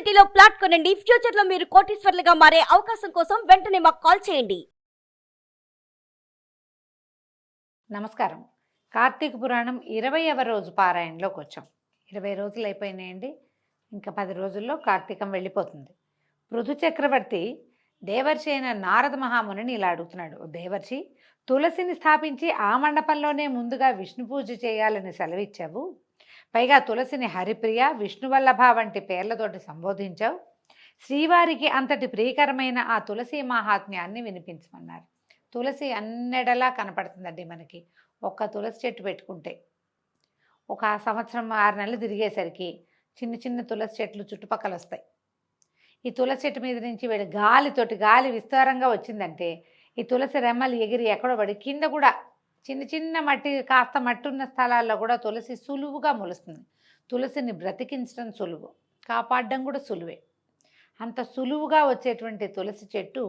సిటీలో ప్లాట్ కొనండి. ఫ్యూచర్ లో మీరు కోటీశ్వర్లుగా మారే అవకాశం కోసం వెంటనే మాకు కాల్ చేయండి. నమస్కారం. కార్తీక పురాణం 20వ రోజు పారాయణలోకి వచ్చాం. 20 రోజులు అయిపోయినాయండి. ఇంకా 10 రోజుల్లో కార్తీకం వెళ్ళిపోతుంది. పృథు చక్రవర్తి దేవర్షి అయిన నారద మహామునిని ఇలా అడుగుతున్నాడు. దేవర్షి, తులసిని స్థాపించి ఆ మండపంలోనే ముందుగా విష్ణు పూజ చేయాలని సెలవిచ్చావు. పైగా తులసిని హరిప్రియ, విష్ణువల్లభ వంటి పేర్లతోటి సంబోధించావు. శ్రీవారికి అంతటి ప్రియకరమైన ఆ తులసి మహాత్మ్యాన్ని వినిపించమన్నారు. తులసి అన్నెడలా కనపడుతుందండి మనకి. ఒక్క తులసి చెట్టు పెట్టుకుంటే ఒక సంవత్సరం 6 నెలలు తిరిగేసరికి చిన్న చిన్న తులసి చెట్లు చుట్టుపక్కల వస్తాయి. ఈ తులసి చెట్టు మీద నుంచి వెళ్ళి గాలి విస్తారంగా వచ్చిందంటే ఈ తులసి రెమ్మలు ఎగిరి ఎక్కడో పడి కింద కూడా చిన్న చిన్న కాస్త మట్టి ఉన్న స్థలాల్లో కూడా తులసి సులువుగా మొలుస్తుంది. తులసిని బ్రతికించడం సులువు, కాపాడడం కూడా సులువే. అంత సులువుగా వచ్చేటువంటి తులసి చెట్టు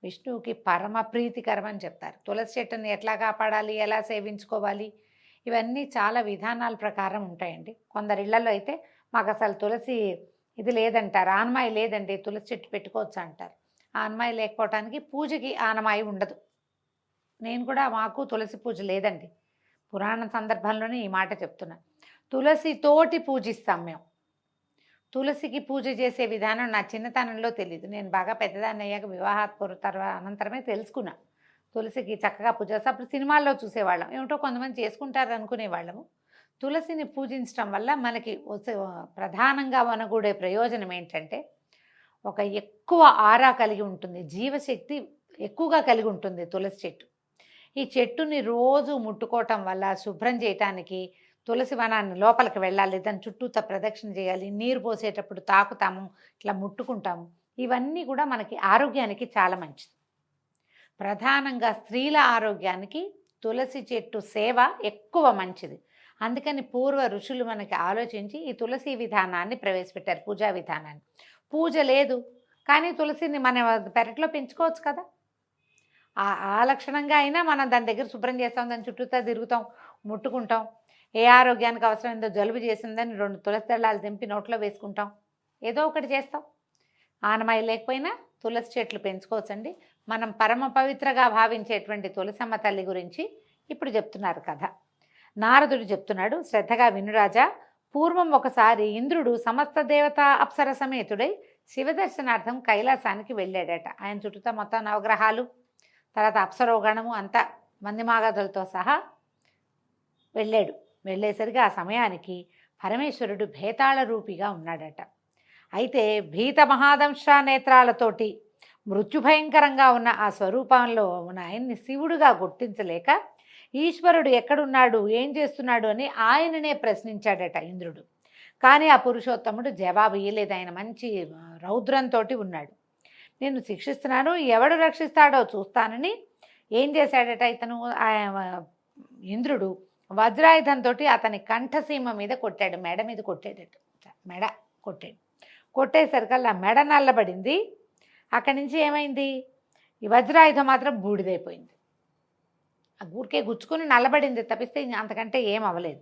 విష్ణువుకి పరమ ప్రీతికరం అని చెప్తారు. తులసి చెట్టుని ఎట్లా కాపాడాలి, ఎలా సేవించుకోవాలి, ఇవన్నీ చాలా విధానాల ప్రకారం ఉంటాయండి. కొందరి ఇళ్లలో అయితే మాకు అసలు తులసి ఇది లేదంటారు, ఆనమాయి లేదండి, తులసి చెట్టు పెట్టుకోవచ్చు అంటారు. ఆనమాయి లేకపోవటానికి పూజకి ఆనమాయి ఉండదు. నేను కూడా మాకు తులసి పూజ లేదండి. పురాణ సందర్భంలోనే ఈ మాట చెప్తున్నా. తులసి తోటి పూజిస్తాం మేము. తులసికి పూజ చేసే విధానం నా చిన్నతనంలో తెలియదు. నేను బాగా పెద్దదాన్ని అయ్యాక అనంతరమే తెలుసుకున్నా. తులసికి చక్కగా పూజ చేస్తే అప్పుడు సినిమాల్లో చూసేవాళ్ళం. ఏమిటో కొంతమంది చేసుకుంటారు అనుకునేవాళ్ళము. తులసిని పూజించడం వల్ల మనకి ప్రధానంగా వనగూడే ప్రయోజనం ఏంటంటే, ఒక ఎక్కువ ఆరా కలిగి ఉంటుంది, జీవశక్తి ఎక్కువగా కలిగి ఉంటుంది తులసి చెట్టు. ఈ చెట్టుని రోజు ముట్టుకోవటం వల్ల శుభ్రం చేయటానికి తులసి వనాన్ని లోపలికి వెళ్ళాలి, దాని చుట్టూత ప్రదక్షిణ చేయాలి, నీరు పోసేటప్పుడు తాకుతాము, ఇట్లా ముట్టుకుంటాము. ఇవన్నీ కూడా మనకి ఆరోగ్యానికి చాలా మంచిది. ప్రధానంగా స్త్రీల ఆరోగ్యానికి తులసి చెట్టు సేవ ఎక్కువ మంచిది. అందుకని పూర్వ ఋషులు మనకి ఆలోచించి ఈ తులసి విధానాన్ని ప్రవేశపెట్టారు, పూజా విధానాన్ని. పూజ లేదు కానీ తులసిని మన పెరట్లో పెంచుకోవచ్చు కదా. ఆ లక్షణంగా అయినా మనం దాని దగ్గర శుభ్రం చేస్తాం, దాని చుట్టూతా తిరుగుతాం, ముట్టుకుంటాం. ఏ ఆరోగ్యానికి అవసరమైందో జలుబు చేసిందని 2 తులసి దళాలు తెంపి నోట్లో వేసుకుంటాం, ఏదో ఒకటి చేస్తాం. ఆనమాయి లేకపోయినా తులసి చెట్లు పెంచుకోవచ్చండి. మనం పరమ పవిత్రగా భావించేటువంటి తులసమ్మ తల్లి గురించి ఇప్పుడు చెప్తున్నారు కథ. నారదుడు చెప్తున్నాడు, శ్రద్ధగా వినురాజా. పూర్వం ఒకసారి ఇంద్రుడు సమస్త దేవతా అప్సర సమేతుడై శివదర్శనార్థం కైలాసానికి వెళ్ళాడట. ఆయన చుట్టూతా మొత్తం నవగ్రహాలు, తర్వాత అప్సరోగణము అంతా మందిమాగదులతో సహా వెళ్ళాడు. వెళ్ళేసరికి ఆ సమయానికి పరమేశ్వరుడు భేతాళ రూపిగా ఉన్నాడట. అయితే భీత మహాదంశ నేత్రాలతోటి మృత్యుభయంకరంగా ఉన్న ఆ స్వరూపంలో ఉన్న ఆయన్ని శివుడుగా గుర్తించలేక ఈశ్వరుడు ఎక్కడున్నాడు, ఏం చేస్తున్నాడు అని ఆయననే ప్రశ్నించాడట ఇంద్రుడు. కానీ ఆ పురుషోత్తముడు జవాబు ఇయ్యలేదు. ఆయన మంచి రౌద్రంతో ఉన్నాడు. నేను శిక్షిస్తున్నాను, ఎవడు రక్షిస్తాడో చూస్తానని ఏం చేశాడట ఇతను, ఇంద్రుడు వజ్రాయుధంతో అతని కంఠసీమ మీద కొట్టాడు, మెడ మీద కొట్టాడట. మెడ కొట్టాడు. కొట్టేసరికల్లా మెడ నల్లబడింది. అక్కడి నుంచి ఏమైంది, ఈ వజ్రాయుధం మాత్రం బూడిదైపోయింది. ఆ ఊరికే గుచ్చుకుని నల్లబడింది తప్పిస్తే అంతకంటే ఏం అవ్వలేదు.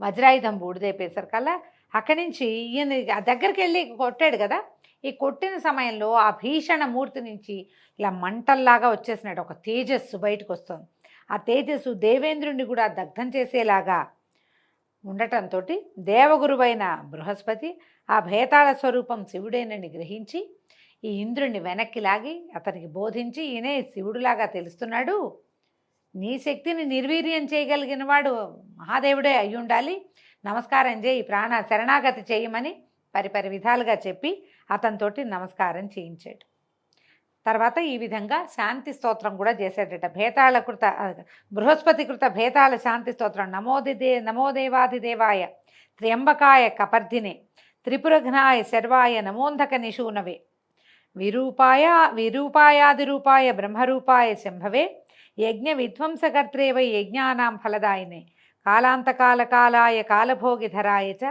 వజ్రాయుధం బూడిదైపోయేసరికల్లా అక్కడి నుంచి ఈయన దగ్గరికి వెళ్ళి కొట్టాడు కదా. ఈ కొట్టిన సమయంలో ఆ భీషణ మూర్తి నుంచి ఇలా మంటల్లాగా వచ్చేసినట్టు ఒక తేజస్సు బయటకు వస్తుంది. ఆ తేజస్సు దేవేంద్రుడిని కూడా దగ్ధం చేసేలాగా ఉండటంతో దేవగురువైన బృహస్పతి ఆ భేతాళ స్వరూపం శివుడేనని గ్రహించి ఈ ఇంద్రుడిని వెనక్కి లాగి అతనికి బోధించి, ఈయనే శివుడులాగా తెలుస్తున్నాడు, నీ శక్తిని నిర్వీర్యం చేయగలిగిన వాడు మహాదేవుడే అయి ఉండాలి, నమస్కారం చేయి, ప్రాణ శరణాగతి చేయమని పరిపరి విధాలుగా చెప్పి అతనితోటి నమస్కారం చేయించాడు. తర్వాత ఈ విధంగా శాంతి స్తోత్రం కూడా చేశాడట. బృహస్పతి కృత భేతాళ శాంతి స్తోత్రం. నమోదేవాదిదేవాయ త్ర్యంబకాయ కపర్ధినే త్రిపురఘ్నాయ శర్వాయ నమోంధక నిషూనవే విరూపాయాదిరూపాయ బ్రహ్మరూపాయ శంభవే యజ్ఞ విధ్వంసకర్త్రే వై యజ్ఞానాం ఫలదాయినే కాలాంతకాలకాలాయ కాలభోగిధరాయ చ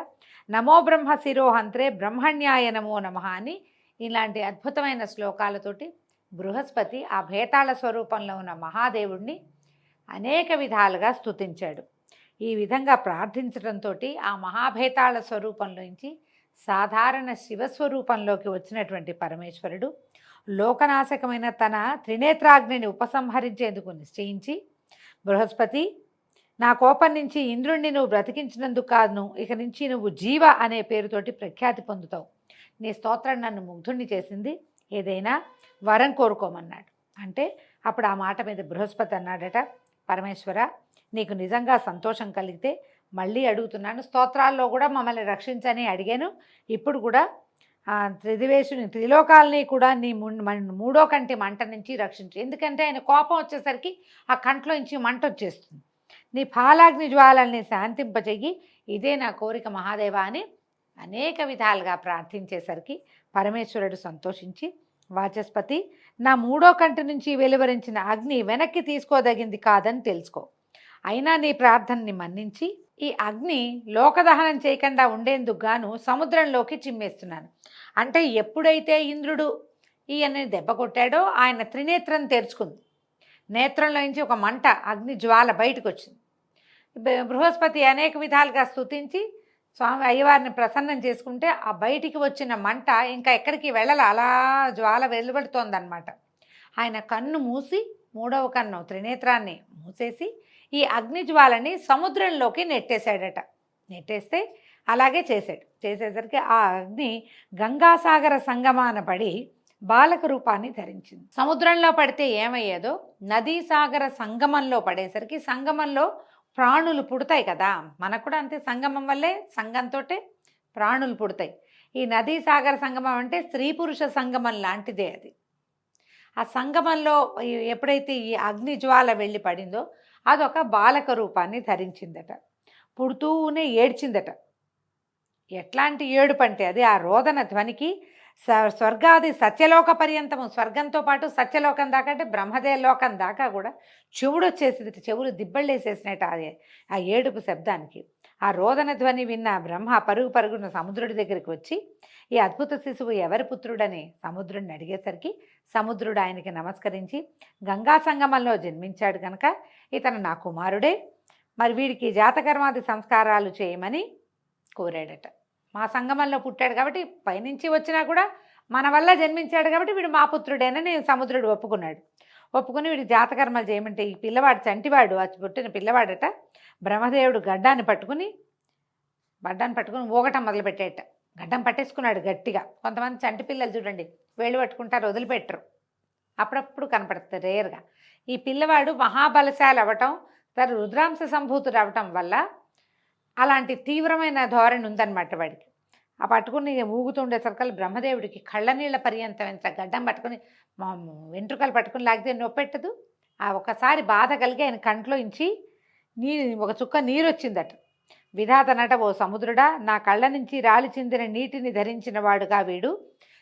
నమో బ్రహ్మ శిరోహంత్రే బ్రహ్మణ్యాయ నమో నమః అని ఇలాంటి అద్భుతమైన శ్లోకాలతోటి బృహస్పతి ఆ భేతాళ స్వరూపంలో ఉన్న మహాదేవుణ్ణి అనేక విధాలుగా స్తుతించాడు. ఈ విధంగా ప్రార్థించడంతో ఆ మహాభేతాళ స్వరూపంలోంచి సాధారణ శివస్వరూపంలోకి వచ్చినటువంటి పరమేశ్వరుడు లోకనాశకమైన తన త్రినేత్రాగ్నిని ఉపసంహరించేందుకు నిశ్చయించి, బృహస్పతి, నా కోపం నుంచి ఇంద్రుణ్ణి నువ్వు బ్రతికించినందుకు కాదు, ఇక నుంచి నువ్వు జీవ అనే పేరుతోటి ప్రఖ్యాతి పొందుతావు. నీ స్తోత్రం నన్ను ముగ్ధుణ్ణి చేసింది, ఏదైనా వరం కోరుకోమన్నాడు. అంటే అప్పుడు ఆ మాట మీద బృహస్పతి అన్నాడట, పరమేశ్వర, నీకు నిజంగా సంతోషం కలిగితే మళ్ళీ అడుగుతున్నాను, స్తోత్రాల్లో కూడా మమ్మల్ని రక్షించని అడిగాను, ఇప్పుడు కూడా త్రిదివేశుని త్రిలోకాలని కూడా నీ మూడో కంటి మంట నుంచి రక్షించు. ఎందుకంటే ఆయన కోపం వచ్చేసరికి ఆ కంట్లో నుంచి మంట వచ్చేస్తుంది. నీ పాలాగ్ని జ్వాలల్ని శాంతింపజెయ్యి, ఇదే నా కోరిక మహాదేవా అని అనేక విధాలుగా ప్రార్థించేసరికి పరమేశ్వరుడు సంతోషించి, వాచస్పతి, నా మూడో కంటి నుంచి వెలువరించిన అగ్ని వెనక్కి తీసుకోదగింది కాదని తెలుసుకో. అయినా నీ ప్రార్థనని మన్నించి ఈ అగ్ని లోకదహనం చేయకుండా ఉండేందుకు గాను సముద్రంలోకి చిమ్మేస్తున్నాను. అంటే ఎప్పుడైతే ఇంద్రుడు ఈయన్ని దెబ్బ కొట్టాడో ఆయన త్రినేత్రం తెరుచుకుంది. నేత్రంలో నుంచి ఒక మంట, అగ్ని జ్వాల బయటకు వచ్చింది. బృహస్పతి అనేక విధాలుగా స్తుతించి స్వామి అయ్యవారిని ప్రసన్నం చేసుకుంటే ఆ బయటికి వచ్చిన మంట ఇంకా ఎక్కడికి వెళ్ళాలి, అలా జ్వాల వెలువడుతోందనమాట. ఆయన కన్ను మూసి, మూడవ కన్ను త్రినేత్రాన్ని మూసేసి ఈ అగ్ని జ్వాలని సముద్రంలోకి నెట్టేశాడట. నెట్టేస్తే అలాగే చేసేసరికి ఆ అగ్ని గంగాసాగర సంగమాన పడి బాలక రూపాన్ని ధరించింది. సముద్రంలో పడితే ఏమయ్యేదో నదీ సాగర సంగమంలో పడేసరికి సంగమంలో ప్రాణులు పుడతాయి కదా, మనకు కూడా అంతే, సంగమం వల్లే సంగంతో ప్రాణులు పుడతాయి. ఈ నదీ సాగర సంగమం అంటే స్త్రీ పురుష సంగమం లాంటిదే అది. ఆ సంగమంలో ఎప్పుడైతే ఈ అగ్ని జ్వాల వెళ్ళి పడిందో అదొక బాలక రూపాన్ని ధరించిందట. పుడుతూనే ఏడ్చిందట. ఎట్లాంటి ఏడుపు అంటే అది ఆ రోదన ధ్వనికి స్వర్గాది సత్యలోక పర్యంతము, స్వర్గంతో పాటు సత్యలోకం దాకా అంటే బ్రహ్మదేవలోకం దాకా కూడా చెవుడు వచ్చేసింది, చెవులు దిబ్బళ్ళేసేసినట్టు ఆ ఏడుపు శబ్దానికి. ఆ రోదన ధ్వని విన్న బ్రహ్మ పరుగు పరుగున సముద్రుడి దగ్గరికి వచ్చి ఈ అద్భుత శిశువు ఎవరి పుత్రుడని సముద్రుడిని అడిగేసరికి సముద్రుడు ఆయనకి నమస్కరించి, గంగా సంగమంలో జన్మించాడు కనుక ఇతను నా కుమారుడే, మరి వీడికి జాతకర్మాది సంస్కారాలు చేయమని కోరాడట. మా సంగమంలో పుట్టాడు కాబట్టి పైనుంచి వచ్చినా కూడా మన వల్ల జన్మించాడు కాబట్టి వీడు మా పుత్రుడేనని సముద్రుడు ఒప్పుకుని వీడి జాతకర్మలు చేయమంటే ఈ పిల్లవాడు చంటివాడు, అది పుట్టిన పిల్లవాడట. బ్రహ్మదేవుడు గడ్డాన్ని పట్టుకుని ఊగటం మొదలుపెట్టేట. గడ్డం పట్టేసుకున్నాడు గట్టిగా. కొంతమంది చంటి పిల్లలు చూడండి, వేళ్ళు పట్టుకుంటారు, వదిలిపెట్టరు, అప్పుడప్పుడు కనపడుతుంది రేర్గా. ఈ పిల్లవాడు మహాబలశాలి అవ్వటం, తను రుద్రాంశ సంభూతుడు అవ్వటం వల్ల అలాంటి తీవ్రమైన ధోరణి ఉందన్నమాట వాడికి. ఆ పట్టుకుని ఊగుతుండే సర్కల్ బ్రహ్మదేవుడికి కళ్ళ నీళ్ళ పర్యంతమైన గడ్డం పట్టుకుని వెంట్రుకలు పట్టుకుని లాగితే నొప్పెట్టదు. ఆ ఒకసారి బాధ కలిగి ఆయన కంట్లో ఇంచి ఒక చుక్క నీరు వచ్చిందట. విధాతనట, ఓ సముద్రుడా, నా కళ్ళ నుంచి రాలి చిందిన నీటిని ధరించిన వాడుగా వీడు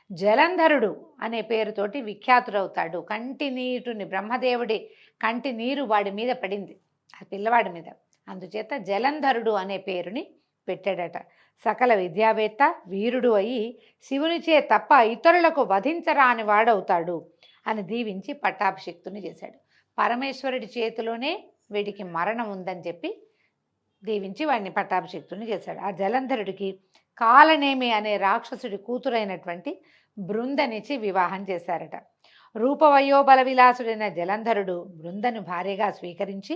జలంధరుడు అనే పేరుతోటి విఖ్యాతుడవుతాడు. కంటి నీటిని, బ్రహ్మదేవుడి కంటి నీరు వాడి మీద పడింది, ఆ పిల్లవాడి మీద, అందుచేత జలంధరుడు అనే పేరుని పెట్టాడట. సకల విద్యావేత్త, వీరుడు అయి శివునిచే తప్ప ఇతరులకు వధించరాని వాడవుతాడు అని దీవించి పట్టాభిషిక్తుని చేశాడు. పరమేశ్వరుడి చేతిలోనే వీడికి మరణం ఉందని చెప్పి దీవించి వాడిని పట్టాభిషిక్తుని చేశాడు. ఆ జలంధరుడికి కాలనేమి అనే రాక్షసుడి కూతురైనటువంటి బృందనిచ్చి వివాహం చేశారట. రూపవయోబల విలాసుడైన జలంధరుడు బృందను భార్యగా స్వీకరించి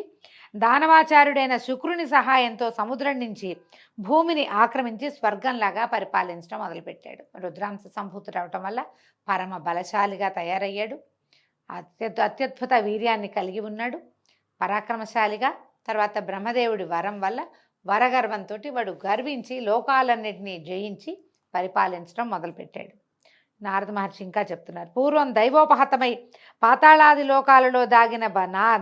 దానవాచారుడైన శుక్రుని సహాయంతో సముద్రం నుంచి భూమిని ఆక్రమించి స్వర్గంలాగా పరిపాలించడం మొదలుపెట్టాడు. రుద్రాంశ సంభూతుడు అవటం వల్ల పరమ బలశాలిగా తయారయ్యాడు. అత్యద్భుత వీర్యాన్ని కలిగి ఉన్నాడు, పరాక్రమశాలిగా. తర్వాత బ్రహ్మదేవుడి వరం వల్ల వరగర్వంతో వాడు గర్వించి లోకాలన్నింటినీ జయించి పరిపాలించడం మొదలుపెట్టాడు. నారద మహర్షి ఇంకా చెప్తున్నారు, పూర్వం దైవోపహతమై పాతాళాది లోకాలలో దాగిన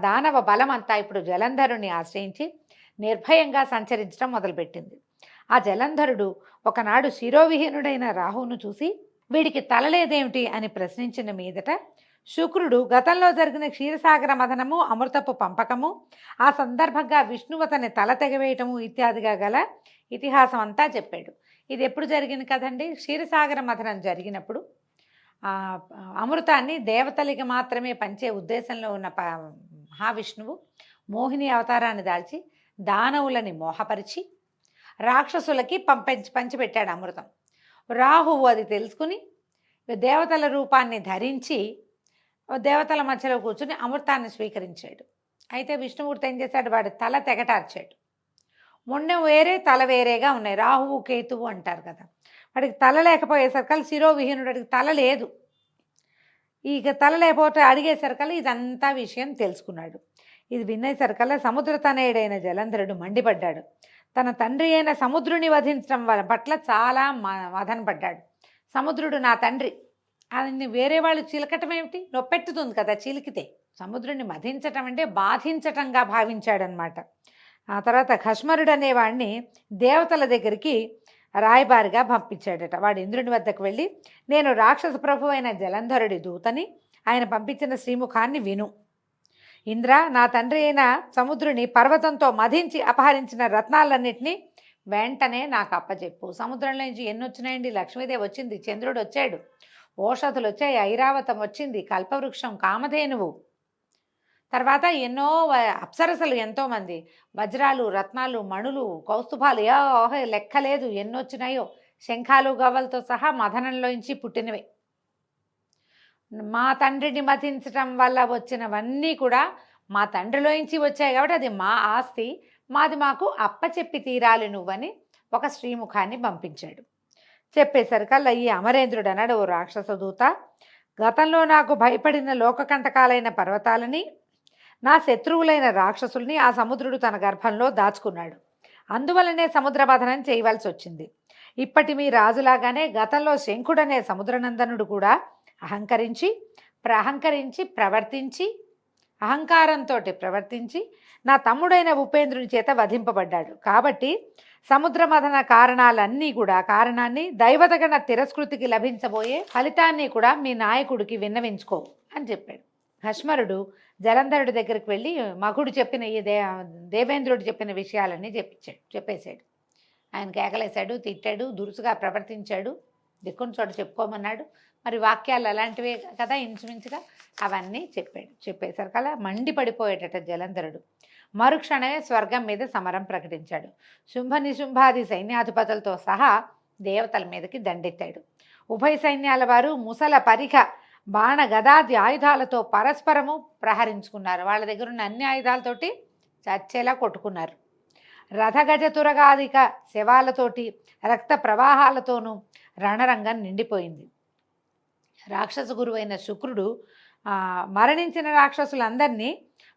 దానవ బలమంతా ఇప్పుడు జలంధరుని ఆశ్రయించి నిర్భయంగా సంచరించడం మొదలుపెట్టింది. ఆ జలంధరుడు ఒకనాడు శిరోవిహీనుడైన రాహువును చూసి వీడికి తలలేదేమిటి అని ప్రశ్నించిన మీదట శుక్రుడు గతంలో జరిగిన క్షీరసాగర మథనము, అమృతపు పంపకము, ఆ సందర్భంగా విష్ణువు అతని తల తెగవేయటము ఇత్యాదిగా గల ఇతిహాసం అంతా చెప్పాడు. ఇది ఎప్పుడు జరిగింది కదండి? క్షీరసాగర మథనం జరిగినప్పుడు అమృతాన్ని దేవతలకి మాత్రమే పంచే ఉద్దేశంలో ఉన్న మహావిష్ణువు మోహిని అవతారాన్ని దాల్చి దానవులని మోహపరిచి రాక్షసులకి పంచిపెట్టాడు అమృతం. రాహువు అది తెలుసుకుని దేవతల రూపాన్ని ధరించి దేవతల మధ్యలో కూర్చుని అమృతాన్ని స్వీకరించాడు. అయితే విష్ణుమూర్తి ఏం చేశాడు, వాడి తల తెగటార్చాడు. మొండెం వేరే తల వేరేగా ఉన్నాయి. రాహువు కేతువు అంటారు కదా. వాడికి తల లేకపోయేసరికల్ శిరోవిహీనుడు, వాడికి తల లేదు. ఇక తల లేకపోతే అడిగేసరికల్లా ఇదంతా విషయం తెలుసుకున్నాడు. ఇది వినేసరికల్లా సముద్ర తనయుడైన జలంధరుడు మండిపడ్డాడు. తన తండ్రి అయిన సముద్రుని వధించడం పట్ల చాలా మదన పడ్డాడు. సముద్రుడు నా తండ్రి, అది వేరే వాళ్ళు చిలకటం ఏమిటి, నొప్పెట్టుతుంది కదా చిలికితే. సముద్రుని మధించటం అంటే బాధించటంగా భావించాడనమాట. ఆ తర్వాత ఖష్మరుడు అనేవాడిని దేవతల దగ్గరికి రాయబారిగా పంపించాడట. వాడు ఇంద్రుని వద్దకు వెళ్ళి, నేను రాక్షస ప్రభు అయిన జలంధరుడి దూతని, ఆయన పంపించిన శ్రీముఖాన్ని విను. ఇంద్ర, నా తండ్రి అయిన సముద్రుని పర్వతంతో మధించి అపహరించిన రత్నాలన్నింటినీ వెంటనే నాకు అప్పచెప్పు. సముద్రంలో నుంచి ఎన్ని వచ్చినాయండి? లక్ష్మీదేవి వచ్చింది, చంద్రుడు వచ్చాడు, ఓషధులు వచ్చాయి, ఐరావతం వచ్చింది, కల్పవృక్షం, కామధేనువు, తర్వాత ఎన్నో అప్సరసలు ఎంతోమంది, వజ్రాలు, రత్నాలు, మణులు, కౌస్తుభాలు, లెక్కలేదు ఎన్నొచ్చినాయో. శంఖాలు గవ్వలతో సహా మదనంలోంచి పుట్టినవే. మా తండ్రిని మతించటం వల్ల వచ్చినవన్నీ కూడా మా తండ్రిలోంచి వచ్చాయి కాబట్టి అది మా ఆస్తి, మాది మాకు అప్పచెప్పి తీరాలి నువ్వని ఒక శ్రీముఖాన్ని పంపించాడు. చెప్పేసరికల్లా ఈ అమరేంద్రుడు అన్నాడు, ఓ రాక్షస దూత, గతంలో నాకు భయపడిన లోకకంటకాలైన పర్వతాలని, నా శత్రువులైన రాక్షసుల్ని ఆ సముద్రుడు తన గర్భంలో దాచుకున్నాడు. అందువలనే సముద్ర మథనం చేయవలసి వచ్చింది. ఇప్పటి మీ రాజులాగానే గతంలో శంఖుడనే సముద్రనందనుడు కూడా అహంకారంతో ప్రవర్తించి నా తమ్ముడైన ఉపేంద్రుని చేత వధింపబడ్డాడు. కాబట్టి సముద్ర మథన కారణాన్ని దైవతగణ తిరస్కృతికి లభించబోయే ఫలితాన్ని కూడా మీ నాయకుడికి విన్నవించుకో అని చెప్పాడు. భస్మరుడు జలంధరుడి దగ్గరికి వెళ్ళి మగుడు చెప్పిన ఈ దేవేంద్రుడు చెప్పిన విషయాలన్నీ చెప్పేశాడు. ఆయన కేకలేశాడు, తిట్టాడు, దురుసుగా ప్రవర్తించాడు, దిక్కుని చోట చెప్పుకోమన్నాడు. మరి వాక్యాలు అలాంటివే కదా ఇంచుమించుగా, అవన్నీ చెప్పేసరికల్లా మండిపడిపోయేటట జలంధరుడు. మరుక్షణమే స్వర్గం మీద సమరం ప్రకటించాడు. శుంభ నిశుంభాది సైన్యాధిపతులతో సహా దేవతల మీదకి దండెత్తాడు. ఉభయ సైన్యాల వారు ముసల పరిఖ బాణ గదాది ఆయుధాలతో పరస్పరము ప్రహరించుకున్నారు. వాళ్ళ దగ్గర ఉన్న అన్ని ఆయుధాలతోటి చచ్చేలా కొట్టుకున్నారు. రథగజ తురగాదిక శవాలతోటి రక్త ప్రవాహాలతోనూ రణరంగం నిండిపోయింది. రాక్షస గురువైన శుక్రుడు మరణించిన రాక్షసులందరినీ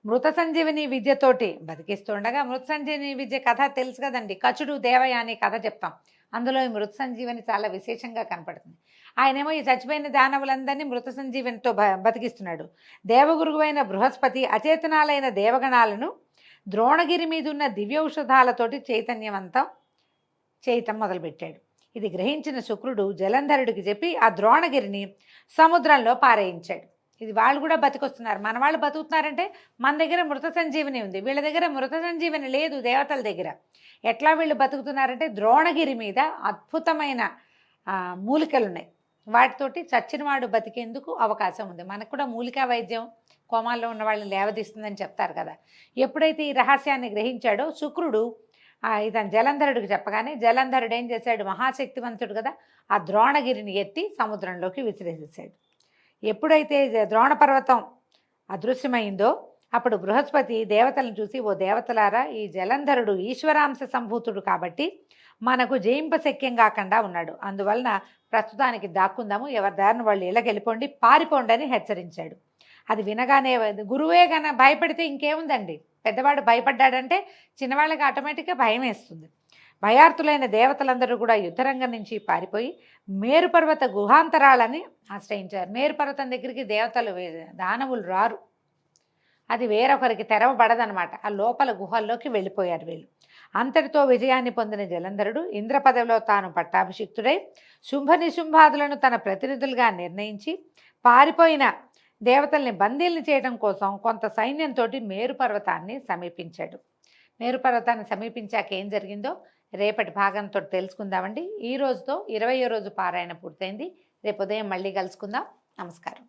మృత సంజీవిని విద్యతోటి బతికిస్తుండగా, మృత సంజీవిని విద్య కథ తెలుసు కదండి, కచుడు దేవయాని కథ చెప్తాం. అందులో ఈ మృత సంజీవని చాలా విశేషంగా కనపడుతుంది. ఆయనేమో ఈ చచ్చిపోయిన దానవులందరినీ మృత సంజీవనితో బతికిస్తున్నాడు. దేవగురువైన బృహస్పతి అచేతనాలైన దేవగణాలను ద్రోణగిరి మీదున్న దివ్యౌషధాలతోటి చేయటం మొదలుపెట్టాడు. ఇది గ్రహించిన శుక్రుడు జలంధరుడికి చెప్పి ఆ ద్రోణగిరిని సముద్రంలో పారేయించాడు. ఇది వాళ్ళు కూడా బతికొస్తున్నారు, మన వాళ్ళు బతుకుతున్నారంటే మన దగ్గర మృత సంజీవని ఉంది, వీళ్ళ దగ్గర మృత సంజీవని లేదు దేవతల దగ్గర. ఎట్లా వీళ్ళు బతుకుతున్నారంటే ద్రోణగిరి మీద అద్భుతమైన మూలికలు ఉన్నాయి, వాటితోటి చచ్చినవాడు బతికేందుకు అవకాశం ఉంది. మనకు కూడా మూలికా వైద్యం కోమాల్లో ఉన్న వాళ్ళని లేవదీస్తుందని చెప్తారు కదా. ఎప్పుడైతే ఈ రహస్యాన్ని గ్రహించాడో శుక్రుడు ఇతను జలంధరుడికి చెప్పగానే, జలంధరుడు ఏం చేశాడు, మహాశక్తివంతుడు కదా, ఆ ద్రోణగిరిని ఎత్తి సముద్రంలోకి విసిరేసేసాడు. ఎప్పుడైతే ద్రోణ పర్వతం అదృశ్యమైందో అప్పుడు బృహస్పతి దేవతలను చూసి, ఓ దేవతలారా, ఈ జలంధరుడు ఈశ్వరాంశ సంభూతుడు కాబట్టి మనకు జయింపశక్యం కాకుండా ఉన్నాడు, అందువలన ప్రస్తుతానికి దాక్కుందాము, ఎవరి దారిని వాళ్ళు ఇళ్ళకెళ్ళిపోండి, పారిపోండి అని హెచ్చరించాడు. అది వినగానే గురువే గన భయపడితే ఇంకేముందండి, పెద్దవాడు భయపడ్డాడంటే చిన్నవాళ్ళకి ఆటోమేటిక్గా భయం వేస్తుంది. భయార్తులైన దేవతలందరూ కూడా యుద్ధరంగం నుంచి పారిపోయి మేరుపర్వత గుహాంతరాలని ఆశ్రయించారు. మేరుపర్వతం దగ్గరికి దేవతలు దానవులు రారు, అది వేరొకరికి తెరవబడదనమాట. ఆ లోపల గుహల్లోకి వెళ్ళిపోయారు వీళ్ళు. అంతటితో విజయాన్ని పొందిన జలంధరుడు ఇంద్ర పదవిలో తాను పట్టాభిషిక్తుడై శుంభ నిశుంభాదులను తన ప్రతినిధులుగా నిర్ణయించి పారిపోయిన దేవతల్ని బందీల్ని చేయడం కోసం కొంత సైన్యంతో మేరుపర్వతాన్ని సమీపించాడు. మేరుపర్వతాన్ని సమీపించాక ఏం జరిగిందో రేపటి భాగంతో తెలుసుకుందామండి. ఈ రోజుతో 20వ రోజు పారాయణ పూర్తయింది. రేపు ఉదయం మళ్ళీ కలుసుకుందాం. నమస్కారం.